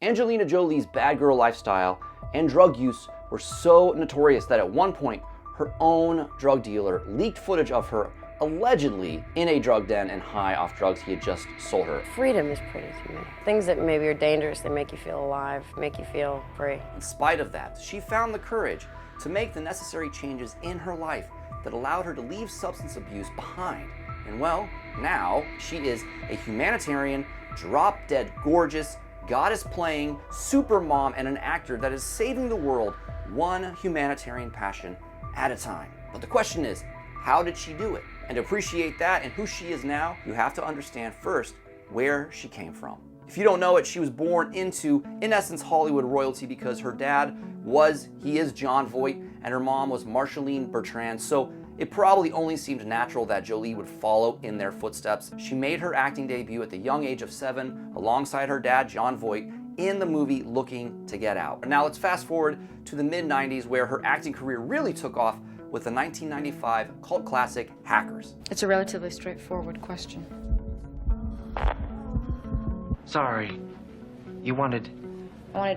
Angelina Jolie's bad girl lifestyle and drug use were so notorious that at one point, her own drug dealer leaked footage of her allegedly in a drug den and high off drugs he had just sold her. Freedom is pretty to me. Things that maybe are dangerous, they make you feel alive, make you feel free. In spite of that, she found the courage to make the necessary changes in her life that allowed her to leave substance abuse behind. And well, now she is a humanitarian, drop-dead gorgeous, goddess-playing super mom and an actor that is saving the world one humanitarian passion at a time. But the question is, how did she do it? And to appreciate that and who she is now, you have to understand first where she came from. If you don't know it, she was born into, in essence, Hollywood royalty because her dad is John Voight, and her mom was Marceline Bertrand. So it probably only seemed natural that Jolie would follow in their footsteps. She made her acting debut at the young age of 7 alongside her dad, John Voight, in the movie Looking to Get Out. Now let's fast forward to the mid-90s where her acting career really took off with the 1995 cult classic Hackers. It's a relatively straightforward question. Sorry, I wanted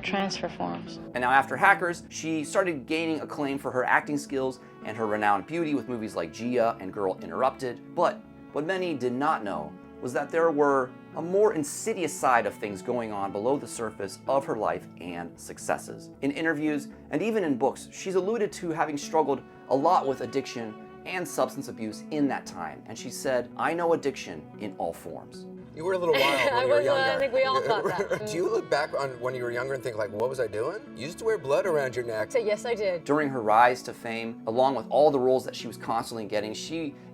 transfer forms. And now after Hackers, she started gaining acclaim for her acting skills and her renowned beauty with movies like Gia and Girl Interrupted. But what many did not know was that there were a more insidious side of things going on below the surface of her life and successes. In interviews and even in books, she's alluded to having struggled a lot with addiction and substance abuse in that time. And she said, "I know addiction in all forms." You were a little wild when you were younger. I think we all thought that. Do you look back on when you were younger and think like, what was I doing? You used to wear blood around your neck. So yes, I did. During her rise to fame, along with all the roles that she was constantly getting,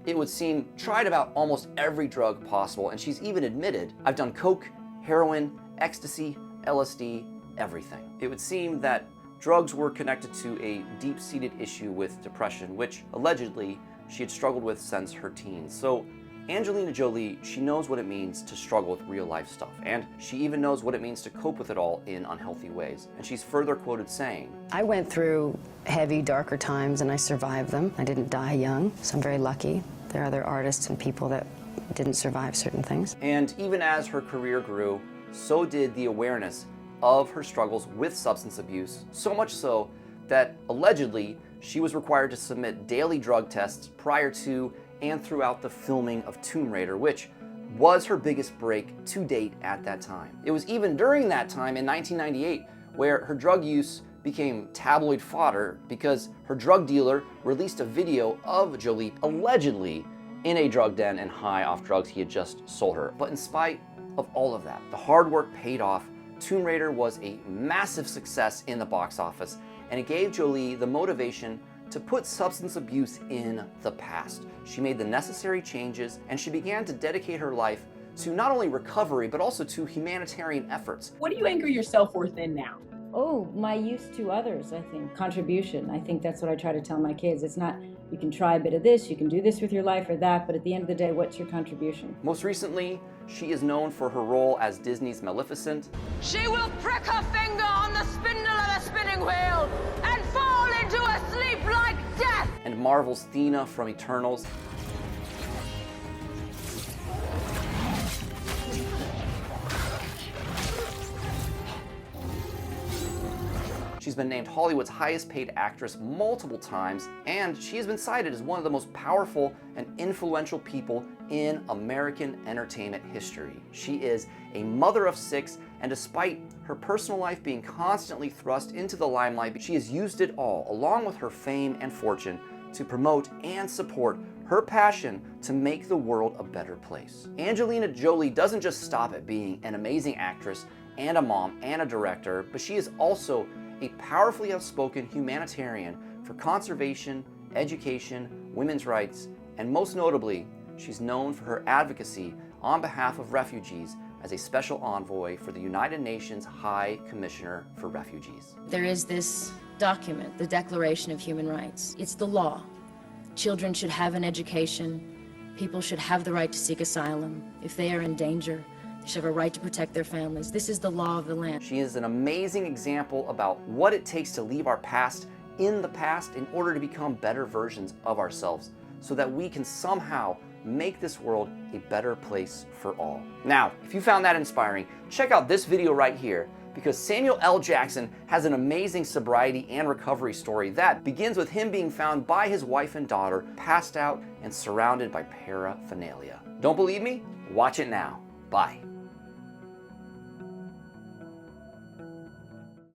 it would seem, tried about almost every drug possible, and she's even admitted, "I've done coke, heroin, ecstasy, LSD, everything." It would seem that drugs were connected to a deep-seated issue with depression, which allegedly she had struggled with since her teens. So Angelina Jolie, she knows what it means to struggle with real-life stuff, and she even knows what it means to cope with it all in unhealthy ways. And she's further quoted saying, I went through heavy, darker times and I survived them. I didn't die young, so I'm very lucky. There are other artists and people that didn't survive certain things. And even as her career grew, so did the awareness of her struggles with substance abuse, so much so that allegedly she was required to submit daily drug tests prior to and throughout the filming of Tomb Raider, which was her biggest break to date at that time. It was even during that time in 1998 where her drug use became tabloid fodder because her drug dealer released a video of Jolie allegedly in a drug den and high off drugs he had just sold her. But in spite of all of that, the hard work paid off. Tomb Raider was a massive success in the box office, and it gave Jolie the motivation to put substance abuse in the past. She made the necessary changes, and she began to dedicate her life to not only recovery, but also to humanitarian efforts. What do you anchor your self-worth in now? Oh, my use to others, I think. Contribution. I think that's what I try to tell my kids. It's not, you can try a bit of this, you can do this with your life or that, but at the end of the day, what's your contribution? Most recently, she is known for her role as Disney's Maleficent. She will prick her finger on the spindle of the spinning wheel and fall into a sleep like death. And Marvel's Thena from Eternals. She's been named Hollywood's highest paid actress multiple times, and she has been cited as one of the most powerful and influential people in American entertainment history. She is a mother of 6, and despite her personal life being constantly thrust into the limelight, she has used it all, along with her fame and fortune, to promote and support her passion to make the world a better place. Angelina Jolie doesn't just stop at being an amazing actress and a mom and a director, but she is also a powerfully outspoken humanitarian for conservation, education, women's rights, and most notably, she's known for her advocacy on behalf of refugees as a special envoy for the United Nations High Commissioner for Refugees. There is this document, the Declaration of Human Rights. It's the law. Children should have an education. People should have the right to seek asylum. If they are in danger, they should have a right to protect their families. This is the law of the land. She is an amazing example about what it takes to leave our past in the past in order to become better versions of ourselves so that we can somehow make this world a better place for all. Now, if you found that inspiring, check out this video right here, because Samuel L. Jackson has an amazing sobriety and recovery story that begins with him being found by his wife and daughter, passed out and surrounded by paraphernalia. Don't believe me? Watch it now. Bye.